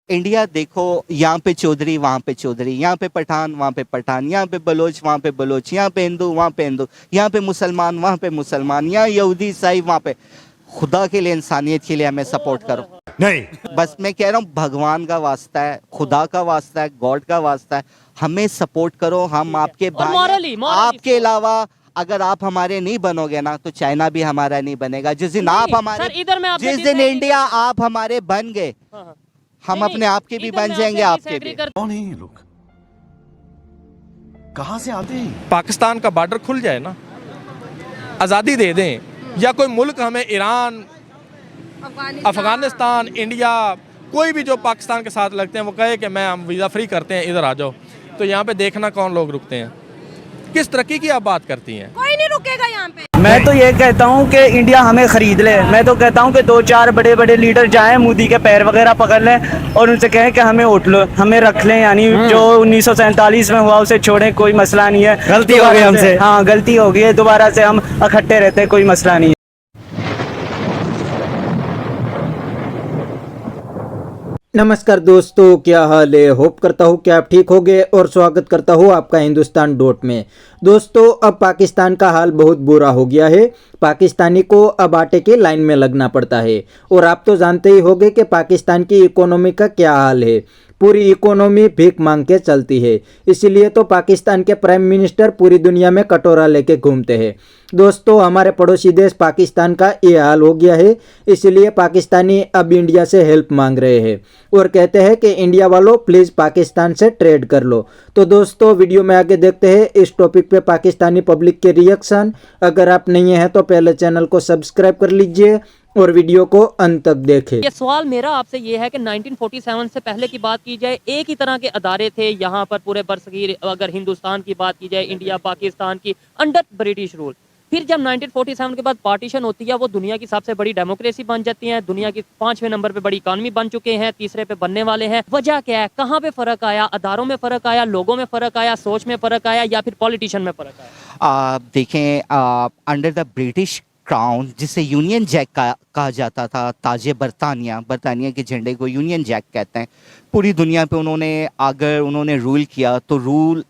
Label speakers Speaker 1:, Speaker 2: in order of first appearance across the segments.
Speaker 1: India देखो, यहाँ पे चौधरी वहाँ पे चौधरी, यहाँ पे पठान वहाँ पे पठान, यहाँ पे बलोच वहाँ पे बलोच, यहाँ पे हिंदू वहाँ पे हिंदू, यहाँ पे मुसलमान वहाँ पे मुसलमान, यहाँ यहूदी ईसाई वहाँ पे। खुदा के लिए, इंसानियत के लिए हमें सपोर्ट करो।
Speaker 2: नहीं।
Speaker 1: बस मैं कह रहा हूँ, भगवान का वास्ता है, खुदा का वास्ता है, गॉड का वास्ता है, हमें सपोर्ट करो। हम आपके
Speaker 3: और
Speaker 1: भाई
Speaker 3: morally
Speaker 1: हैं। आपके अलावा अगर आप हमारे नहीं बनोगे ना, तो चाइना भी हमारा नहीं बनेगा। जिस दिन
Speaker 3: नहीं,
Speaker 1: आप हमारे,
Speaker 3: सर, इधर मैं आपसे
Speaker 1: जिस दिन
Speaker 3: disagree
Speaker 1: इंडिया आप हमारे बन गए,
Speaker 3: हाँ, हाँ।
Speaker 1: हम
Speaker 3: नहीं,
Speaker 1: अपने आप के भी
Speaker 3: इधर
Speaker 1: बन
Speaker 3: मैं
Speaker 1: जाएंगे,
Speaker 3: आपसे
Speaker 1: आपके
Speaker 3: disagree
Speaker 1: भी।
Speaker 3: करता
Speaker 2: कौन है ये लोग? कहां से आते हैं?
Speaker 4: पाकिस्तान का बॉर्डर खुल जाए ना, आज़ादी दे दें, या कोई मुल्क हमें ईरान, अफगानिस्तान, इंडिया, कोई भी जो पाकिस्तान के साथ लगते हैं वो कहे कि मैं हम वीज़ा फ्री करते हैं, इधर आ जाओ, तो यहाँ पे देखना कौन लोग रुकते हैं। किस तरक्की की आप बात करती हैं?
Speaker 5: कोई नहीं रुकेगा यहाँ पे।
Speaker 6: मैं तो ये कहता हूँ कि इंडिया हमें खरीद ले। मैं तो कहता हूँ कि 2-4 बड़े बड़े लीडर जाएं, मोदी के पैर वगैरह पकड़ लें और उनसे कहें कि हमें उठ लो, हमें रख लें। यानी जो 1947 में हुआ उसे छोड़ें, कोई मसला नहीं है।
Speaker 7: गलती हो गई हमसे।
Speaker 6: हाँ, गलती हो गई है, दोबारा से हम इकट्ठे रहते हैं, कोई मसला नहीं है।
Speaker 7: नमस्कार दोस्तों, क्या हाल है? होप करता हूँ कि आप ठीक होंगे और स्वागत करता हूँ आपका हिंदुस्तान डॉट में। दोस्तों, अब पाकिस्तान का हाल बहुत बुरा हो गया है। पाकिस्तानी को अब आटे की लाइन में लगना पड़ता है और आप तो जानते ही होंगे कि पाकिस्तान की इकोनॉमी का क्या हाल है। पूरी इकोनॉमी भीख मांग के चलती है, इसीलिए तो पाकिस्तान के प्राइम मिनिस्टर पूरी दुनिया में कटोरा लेके घूमते हैं। दोस्तों, हमारे पड़ोसी देश पाकिस्तान का ये हाल हो गया है, इसलिए पाकिस्तानी अब इंडिया से हेल्प मांग रहे हैं और कहते हैं कि इंडिया वालों प्लीज़ पाकिस्तान से ट्रेड कर लो। तो दोस्तों, वीडियो में आगे देखते हैं इस टॉपिक पे पाकिस्तानी पब्लिक के रिएक्शन। अगर आप नहीं हैं तो पहले चैनल को सब्सक्राइब कर लीजिए और वीडियो को अंत तक देखें।
Speaker 3: ये सवाल मेरा आपसे ये है कि 1947 से पहले की बात की जाए, एक ही तरह के अदारे थे यहाँ पर पूरे बरसगीर। अगर हिंदुस्तान की बात की जाए, इंडिया पाकिस्तान की अंडर ब्रिटिश रूल। फिर जब 1947 के बाद पार्टीशन होती है, वो दुनिया की सबसे बड़ी डेमोक्रेसी बन जाती है, दुनिया की 5वें नंबर पे बड़ी इकॉनमी बन चुके हैं, तीसरे पे बनने वाले हैं। वजह क्या है? कहाँ पे फर्क आया? अदारों में फर्क आया, लोगों में फर्क आया, सोच में फर्क आया, या फिर पॉलिटिशियन में फर्क आया?
Speaker 1: देखें, अंडर द ब्रिटिश क्राउन, जिसे यूनियन जैक कहा जाता था, ताजे बरतानिया, बरतानिया के झंडे को यूनियन जैक कहते हैं। पूरी दुनिया पे उन्होंने रूल किया तो रूल,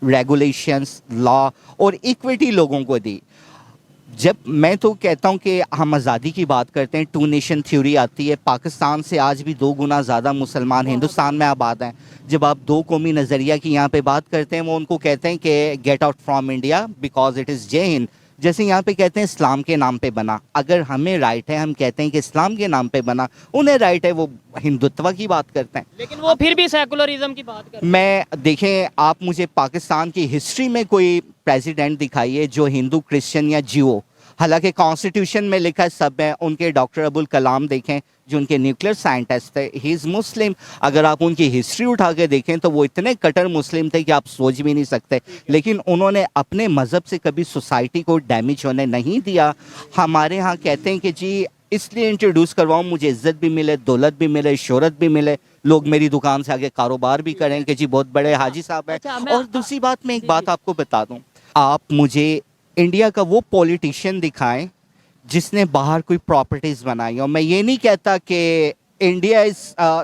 Speaker 1: रेगुलेशंस, लॉ और इक्विटी लोगों को दी। जब मैं तो कहता हूँ कि हम आज़ादी की बात करते हैं, 2 नेशन थ्योरी आती है। पाकिस्तान से आज भी 2 गुना ज़्यादा मुसलमान हिंदुस्तान में आबाद हैं। जब आप 2 कौमी नज़रिया की यहाँ पे बात करते हैं, वो उनको कहते हैं कि get out from India because it is जय हिंद। जैसे यहाँ पे कहते हैं इस्लाम के नाम पे बना, अगर हमें राइट है, हम कहते हैं कि इस्लाम के नाम पे बना, उन्हें राइट है, वो हिंदुत्व की बात करते हैं।
Speaker 3: लेकिन वो फिर भी सेकुलरिज्म की बात करते हैं।
Speaker 1: मैं देखें, आप मुझे पाकिस्तान की हिस्ट्री में कोई प्रेसिडेंट दिखाइए जो हिंदू, क्रिश्चियन या जियो, हालांकि कॉन्स्टिट्यूशन में लिखा है सब है। उनके डॉक्टर अबुल कलाम देखें, जो उनके न्यूक्लियर साइंटिस्ट थे, ही इज़ मुस्लिम। अगर आप उनकी हिस्ट्री उठा के देखें तो वो इतने कट्टर मुस्लिम थे कि आप सोच भी नहीं सकते। लेकिन उन्होंने अपने मज़हब से कभी सोसाइटी को डैमेज होने नहीं दिया। हमारे यहाँ कहते हैं कि जी इसलिए इंट्रोड्यूस करवाऊँ, मुझे इज्जत भी मिले, दौलत भी मिले, शोहरत भी मिले, लोग मेरी दुकान से आगे कारोबार भी करें कि जी बहुत बड़े हाजी साहब हैं। और दूसरी बात, मैं एक बात आपको बता दूँ, आप मुझे इंडिया का वो पॉलिटिशियन दिखाएं जिसने बाहर कोई प्रॉपर्टीज बनाई। और मैं ये नहीं कहता कि इंडिया इज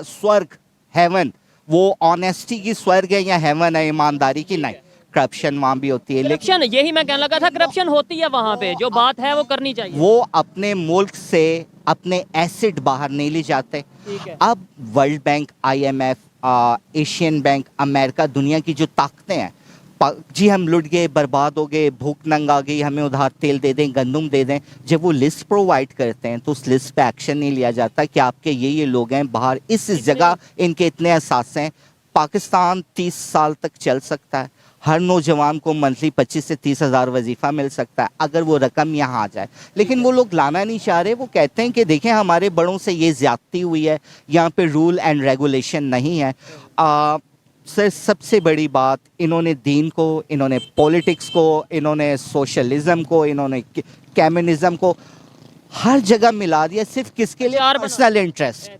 Speaker 1: स्वर्ग, हेवन, वो ऑनेस्टी की स्वर्ग है या हेवन है, ईमानदारी की नहीं। करप्शन वहाँ भी होती है,
Speaker 3: करप्शन, यही मैं कहने लगा था, करप्शन होती है वहाँ पे। जो बात है वो करनी चाहिए।
Speaker 1: वो अपने मुल्क से अपने एसेट बाहर नहीं ले जाते। अब world bank, IMF, Asian bank, America, दुनिया की जो ताकतें हैं, जी हम लुट गए, बर्बाद हो गए, भूख नंग आ गई, हमें उधार तेल दे दें, गंदम दे दें। जब वो लिस्ट प्रोवाइड करते हैं तो उस लिस्ट पे एक्शन नहीं लिया जाता कि आपके ये लोग हैं बाहर, इस जगह इनके इतने एहसास हैं। पाकिस्तान 30 साल तक चल सकता है, हर नौजवान को मंथली 25 से 30 हज़ार वजीफ़ा मिल सकता है अगर वो रकम यहाँ आ जाए। लेकिन वो लोग लाना नहीं चाह रहे। वो कहते हैं कि देखें हमारे बड़ों से ये ज़्यादती हुई है, यहाँ पे रूल एंड रेगुलेशन नहीं है। सर, सबसे बड़ी बात, इन्होंने दीन को, इन्होंने पॉलिटिक्स को, इन्होंने सोशलिज्म को, इन्होंने कम्युनिज्म को हर जगह मिला दिया। सिर्फ किसके लिए? Personal interest.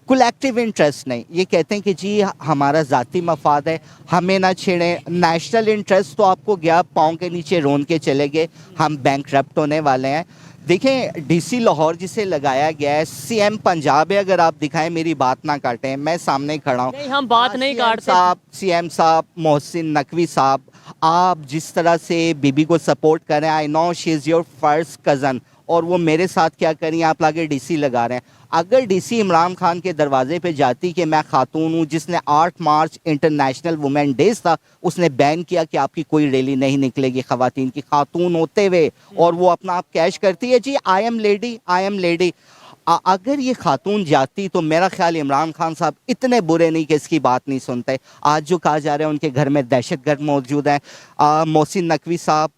Speaker 1: कलेक्टिव इंटरेस्ट नहीं, ये कहते हैं कि जी हमारा ज़ाती मफाद है, हमें ना छेड़ें। नेशनल इंटरेस्ट तो आपको गया पाँव के नीचे रोन के चले गए, हम बैंकरप्ट होने वाले हैं। देखें, डीसी लाहौर जिसे लगाया गया है, सीएम पंजाब है, अगर आप दिखाएं, मेरी बात ना काटें, मैं सामने खड़ा हूँ।
Speaker 3: नहीं, हम बात नहीं काटते।
Speaker 1: साहब, सीएम साहब मोहसिन नकवी साहब, आप जिस तरह से बीबी को सपोर्ट कर रहे हैं, I know she is your first cousin, और वो मेरे साथ क्या करी, आप लाके डीसी लगा रहे हैं। अगर डीसी इमरान खान के दरवाजे पे जाती कि मैं खातून हूँ, जिसने 8 मार्च इंटरनेशनल वुमेन डेज था, उसने बैन किया कि आपकी कोई रैली नहीं निकलेगी ख़वातीन की, खातून होते हुए, और वो अपना आप कैश करती है जी I am lady, I am lady. अगर ये खातून जाती तो मेरा ख्याल इमरान खान साहब इतने बुरे नहीं कि इसकी बात नहीं सुनते। आज जो कहा जा रहा है उनके घर में दहशतगर्द मौजूद हैं। मोहसिन नकवी साहब,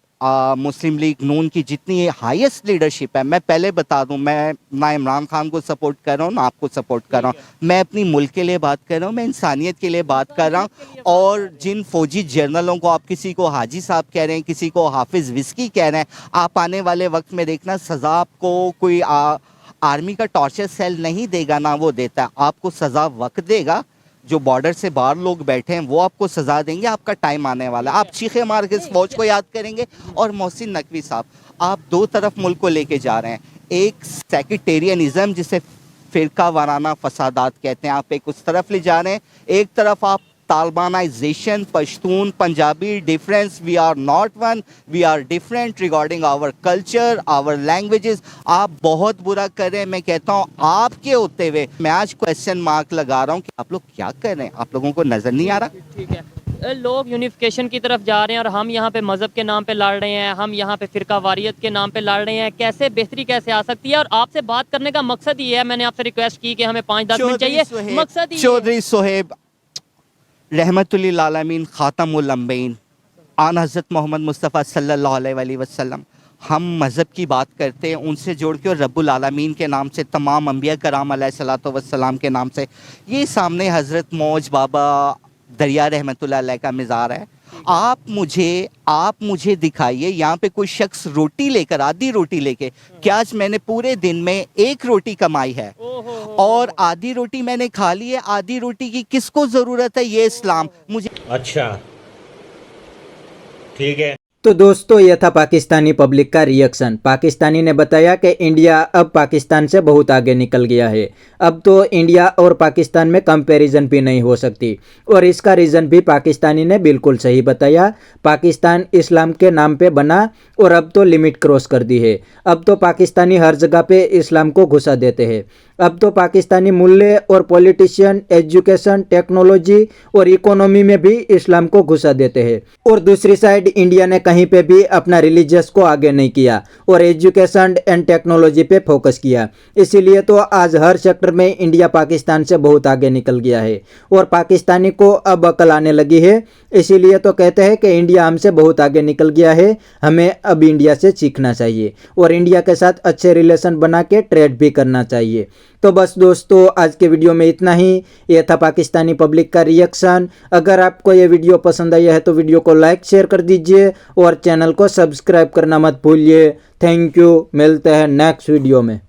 Speaker 1: मुस्लिम लीग नून की जितनी हाईएस्ट लीडरशिप है, मैं पहले बता दूं, मैं ना इमरान खान को सपोर्ट कर रहा हूं ना आपको सपोर्ट कर रहा हूं, मैं अपनी मुल्क के लिए बात कर रहा हूं, मैं इंसानियत के लिए बात कर रहा हूं। और जिन फौजी जर्नलों को आप किसी को हाजी साहब कह रहे हैं, किसी को हाफिज विस्की कह रहे हैं, आप आने वाले वक्त में देखना सज़ा आपको कोई आर्मी का टॉर्चर सेल नहीं देगा, ना वो देता है, आपको सज़ा वक्त देगा। जो बॉर्डर से बाहर लोग बैठे हैं वो आपको सज़ा देंगे, आपका टाइम आने वाला है, आप चीखे मार के इस फौज को याद करेंगे। और मोहसिन नकवी साहब, आप दो तरफ मुल्क को लेके जा रहे हैं, एक सेक्रेटेरियनिज़म जिसे फ़िरका वाराना फसादात कहते हैं, आप एक उस तरफ ले जा रहे हैं, एक तरफ आप Talibanization, Pashtun, Punjabi difference, we are not one, we are different regarding our culture, our languages, आप बहुत बुरा कर रहे हैं। मैं कहता हूँ आपके होते हुए मैं आज क्वेश्चन मार्क लगा रहा हूँ कि आप लोग क्या कर रहे हैं, आप लोगों को नज़र नहीं आ रहा?
Speaker 3: ठीक है, लोग यूनिफिकेशन की तरफ जा रहे हैं और हम यहाँ पे मज़हब के नाम पे लड़ रहे हैं, हम यहाँ पे फ़िरका वारियत के नाम पे लड़ रहे हैं। कैसे बेहतरी कैसे आ सकती है? और आपसे बात करने का मकसद ये है, मैंने आपसे रिक्वेस्ट की कि हमें 5-10 मिनट चाहिए, मकसद ही
Speaker 1: चौधरी सोहेब रहमतुल्लिल आलमीन खातमुल अंबियीन आन हज़रत मोहम्मद मुस्तफ़ा सल्लल्लाहु अलैहि वसल्लम, हम मज़हब की बात करते हैं उनसे जोड़ के और रब्बुल आलमीन के नाम से, तमाम अंबिया कराम अलैहिस्सलातु वस्सलाम के नाम से। ये सामने हज़रत मौज बाबा दरिया रहमतुल्लाह अलैह का मज़ार है। आप मुझे दिखाइए यहाँ पे कोई शख्स रोटी लेकर, आधी रोटी लेके, क्या आज मैंने पूरे दिन में एक रोटी कमाई है और आधी रोटी मैंने खा ली है, आधी रोटी की किसको ज़रूरत है? ये इस्लाम मुझे।
Speaker 5: अच्छा, ठीक है।
Speaker 7: तो दोस्तों, यह था पाकिस्तानी पब्लिक का रिएक्शन। पाकिस्तानी ने बताया कि इंडिया अब पाकिस्तान से बहुत आगे निकल गया है, अब तो इंडिया और पाकिस्तान में कंपैरिजन भी नहीं हो सकती। और इसका रीज़न भी पाकिस्तानी ने बिल्कुल सही बताया। पाकिस्तान इस्लाम के नाम पे बना और अब तो लिमिट क्रॉस कर दी है। अब तो पाकिस्तानी हर जगह पे इस्लाम को घुसा देते हैं। अब तो पाकिस्तानी मूल्य और पॉलिटिशियन, एजुकेशन, टेक्नोलॉजी और इकोनॉमी में भी इस्लाम को घुसा देते हैं। और दूसरी साइड इंडिया ने कहीं पे भी अपना रिलीजियस को आगे नहीं किया और एजुकेशन एंड टेक्नोलॉजी पे फोकस किया। इसीलिए तो आज हर सेक्टर में इंडिया पाकिस्तान से बहुत आगे निकल गया है और पाकिस्तानी को अब अकल आने लगी है। इसीलिए तो कहते हैं कि इंडिया हमसे बहुत आगे निकल गया है, हमें अब इंडिया से सीखना चाहिए और इंडिया के साथ अच्छे रिलेशन बना के ट्रेड भी करना चाहिए। तो बस दोस्तों, आज के वीडियो में इतना ही। यह था पाकिस्तानी पब्लिक का रिएक्शन। अगर आपको ये वीडियो पसंद आया है तो वीडियो को लाइक शेयर कर दीजिए और चैनल को सब्सक्राइब करना मत भूलिए। थैंक यू, मिलते हैं नेक्स्ट वीडियो में।